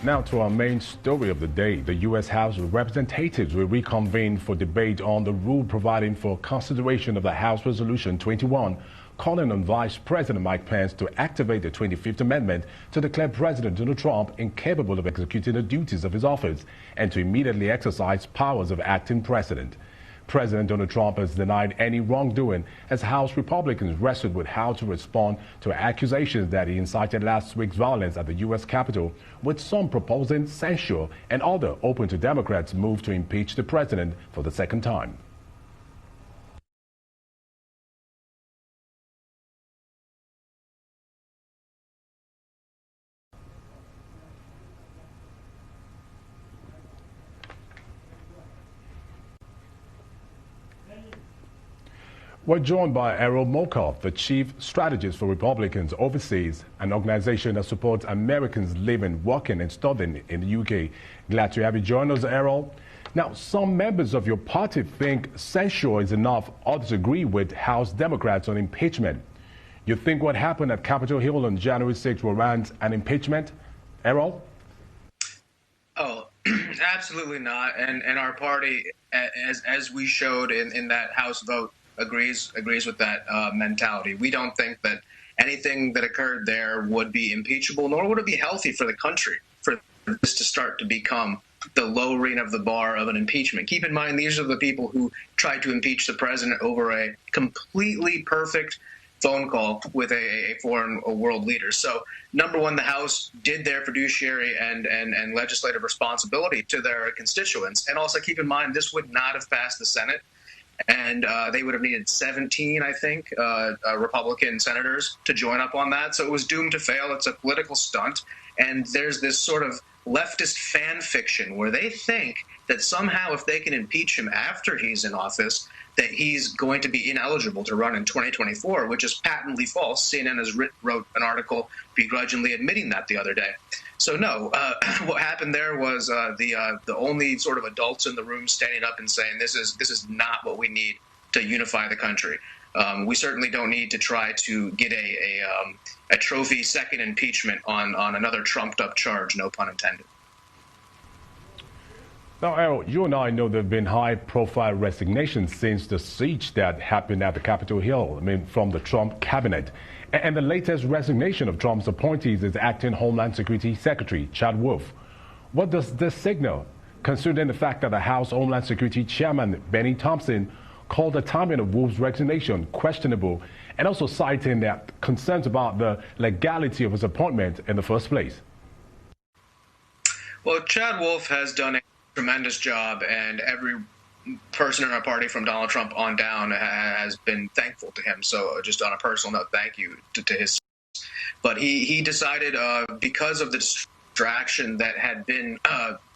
Now to our main story of the day. The U.S. House of Representatives will reconvene for debate on the rule providing for consideration of the House Resolution 21, calling on Vice President Mike Pence to activate the 25th Amendment to declare President Donald Trump incapable of executing the duties of his office and to immediately exercise powers of acting president. President Donald Trump has denied any wrongdoing as House Republicans wrestled with how to respond to accusations that he incited last week's violence at the U.S. Capitol, with some proposing censure and others open to Democrats' move to impeach the president for the second time. We're joined by Erol Morkoc, the chief strategist for Republicans overseas, an organization that supports Americans living, working, and studying in the UK. Glad to have you join us, Erol. Now, some members of your party think censure is enough. Others agree with House Democrats on impeachment. You think what happened at Capitol Hill on January 6 warrants an impeachment, Erol? Oh, absolutely not. And our party, as we showed in that House vote, agrees with that mentality. We don't think that anything that occurred there would be impeachable, nor would it be healthy for the country for this to start to become the lowering of the bar of an impeachment. Keep in mind, these are the people who tried to impeach the president over a completely perfect phone call with a foreign world leader. So, number one, the House did their fiduciary and legislative responsibility to their constituents. And also keep in mind, this would not have passed the Senate. And they would have needed 17, I think, Republican senators to join up on that. So it was doomed to fail. It's a political stunt. And there's this sort of leftist fan fiction where they think that somehow if they can impeach him after he's in office, that he's going to be ineligible to run in 2024, which is patently false. CNN has wrote an article begrudgingly admitting that the other day. So no, what happened there was the only sort of adults in the room standing up and saying this is not what we need to unify the country. We certainly don't need to try to get a trophy second impeachment on another trumped-up charge, no pun intended. Now, Erol, you and I know there have been high-profile resignations since the siege that happened at the Capitol Hill, from the Trump cabinet. And the latest resignation of Trump's appointees is acting Homeland Security Secretary Chad Wolf. What does this signal, considering the fact that the House Homeland Security Chairman Benny Thompson called the timing of Wolf's resignation questionable, and also citing that concerns about the legality of his appointment in the first place? Well, Chad Wolf has done a tremendous job, and every person in our party from Donald Trump on down has been thankful to him. So just on a personal note, thank you to his. But he decided because of the distraction that had been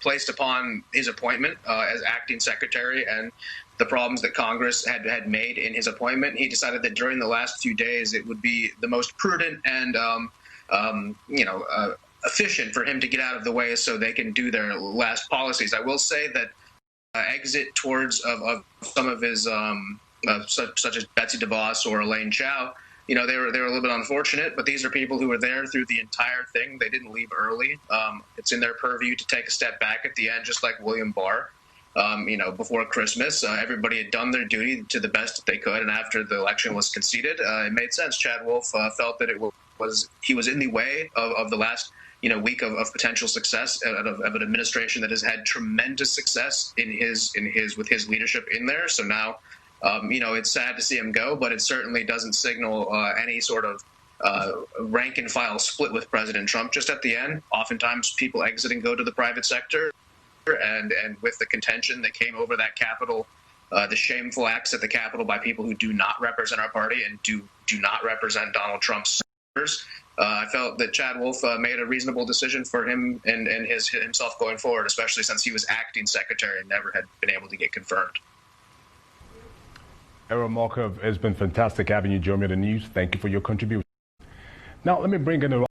placed upon his appointment as acting secretary and the problems that Congress had made in his appointment, he decided that during the last few days it would be the most prudent and efficient for him to get out of the way so they can do their last policies. I will say that exit towards of some of his such as Betsy DeVos or Elaine Chao, they were a little bit unfortunate, but these are people who were there through the entire thing. They didn't leave early. It's in their purview to take a step back at the end, just like William Barr. Before Christmas, everybody had done their duty to the best that they could, and after the election was conceded, it made sense. Chad Wolf felt that he was in the way of the last week of potential success of an administration that has had tremendous success with his leadership in there. So now, it's sad to see him go, but it certainly doesn't signal any sort of rank and file split with President Trump. Just at the end, oftentimes people exit and go to the private sector, and with the contention that came over that Capitol, the shameful acts at the Capitol by people who do not represent our party and do not represent Donald Trump's senators. I felt that Chad Wolf made a reasonable decision for him and himself going forward, especially since he was acting secretary and never had been able to get confirmed. Erol Morkoc, it's been fantastic having you join me on the news. Thank you for your contribution. Now, let me bring in